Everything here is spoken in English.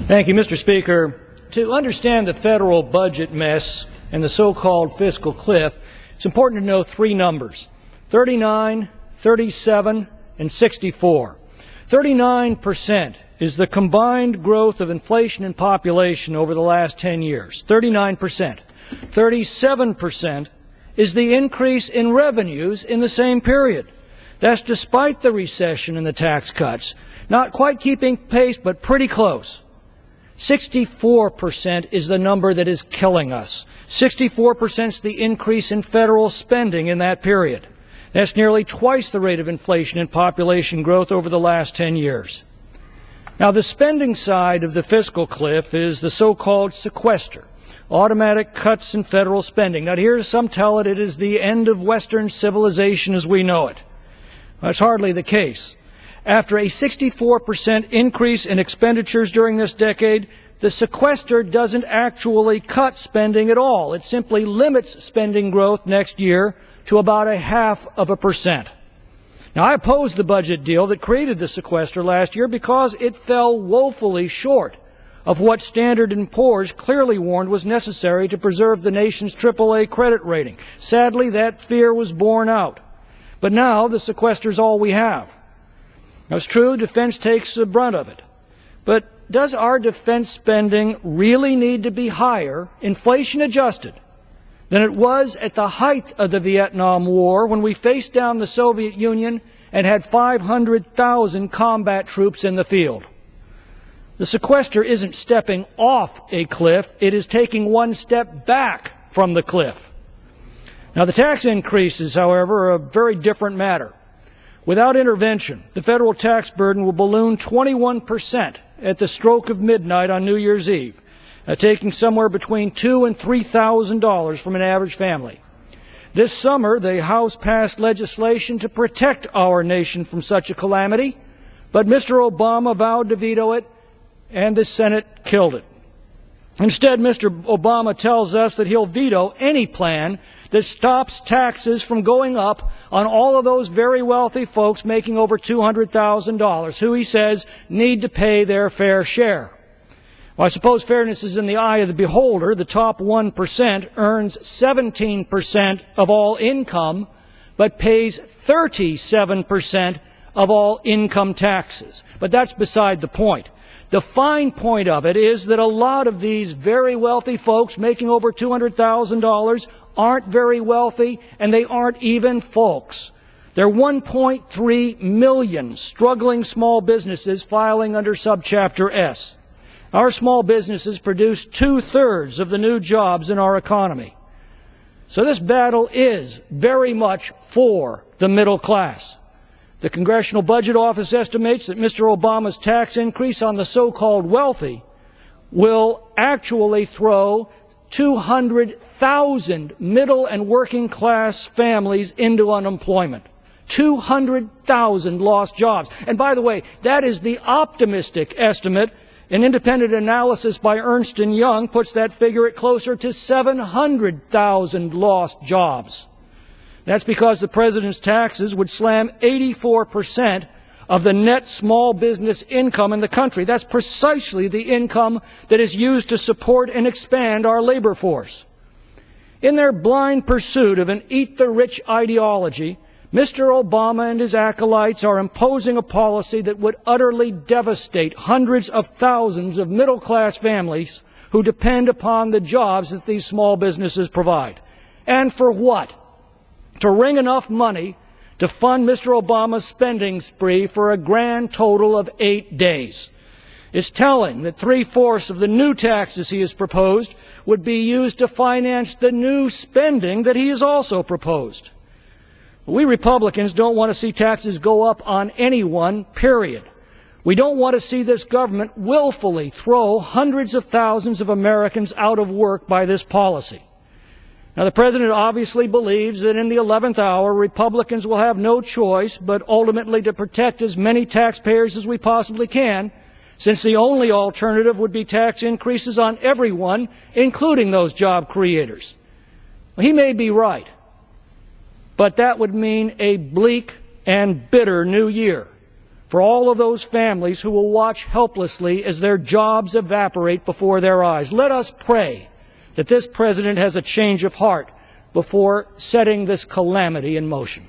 Thank you, Mr. Speaker. To understand the federal budget mess and the so-called fiscal cliff, it's important to know three numbers: 39, 37, and 64. 39% is the combined growth of inflation and population over the last 10 years. 39%. 37% is the increase in revenues in the same period. That's despite the recession and the tax cuts. Not quite keeping pace, but pretty close. 64% is the number that is killing us. 64% is the increase in federal spending in that period. That's nearly twice the rate of inflation and population growth over the last 10 years. Now, the spending side of the fiscal cliff is the so-called sequester, automatic cuts in federal spending. Now, here some tell it is the end of Western civilization as we know it. That's hardly the case. After a 64% increase in expenditures during this decade, the sequester doesn't actually cut spending at all. It simply limits spending growth next year to about 0.5%. Now, I oppose the budget deal that created the sequester last year because it fell woefully short of what Standard & Poor's clearly warned was necessary to preserve the nation's AAA credit rating. Sadly, that fear was borne out. But now the sequester is all we have. Now, it's true, defense takes the brunt of it. But does our defense spending really need to be higher, inflation adjusted, than it was at the height of the Vietnam War when we faced down the Soviet Union and had 500,000 combat troops in the field? The sequester isn't stepping off a cliff, it is taking one step back from the cliff. Now, the tax increases, however, are a very different matter. Without intervention, the federal tax burden will balloon 21% at the stroke of midnight on New Year's Eve, taking somewhere between $2,000 and $3,000 from an average family. This summer, the House passed legislation to protect our nation from such a calamity, but Mr. Obama vowed to veto it, and the Senate killed it. Instead, Mr. Obama tells us that he'll veto any plan that stops taxes from going up on all of those very wealthy folks making over $200,000, who he says need to pay their fair share. Well, I suppose fairness is in the eye of the beholder. The top 1% earns 17% of all income, but pays 37% of all income taxes. But that's beside the point. The fine point of it is that a lot of these very wealthy folks making over $200,000 aren't very wealthy, and they aren't even folks. There are 1.3 million struggling small businesses filing under Subchapter S. Our small businesses produce 2/3 of the new jobs in our economy. So this battle is very much for the middle class. The Congressional Budget Office estimates that Mr. Obama's tax increase on the so-called wealthy will actually throw 200,000 middle and working class families into unemployment. 200,000 lost jobs. And by the way, that is the optimistic estimate. An independent analysis by Ernst & Young puts that figure at closer to 700,000 lost jobs. That's because the president's taxes would slam 84% of the net small business income in the country. That's precisely the income that is used to support and expand our labor force. In their blind pursuit of an eat-the-rich ideology, Mr. Obama and his acolytes are imposing a policy that would utterly devastate hundreds of thousands of middle-class families who depend upon the jobs that these small businesses provide. And for what? To wring enough money to fund Mr. Obama's spending spree for a grand total of 8 days. It's telling that 3/4 of the new taxes he has proposed would be used to finance the new spending that he has also proposed. We Republicans don't want to see taxes go up on anyone, period. We don't want to see this government willfully throw hundreds of thousands of Americans out of work by this policy. Now, the President obviously believes that in the 11th hour, Republicans will have no choice but ultimately to protect as many taxpayers as we possibly can, since the only alternative would be tax increases on everyone, including those job creators. Well, he may be right, but that would mean a bleak and bitter new year for all of those families who will watch helplessly as their jobs evaporate before their eyes. Let us pray that this President has a change of heart before setting this calamity in motion.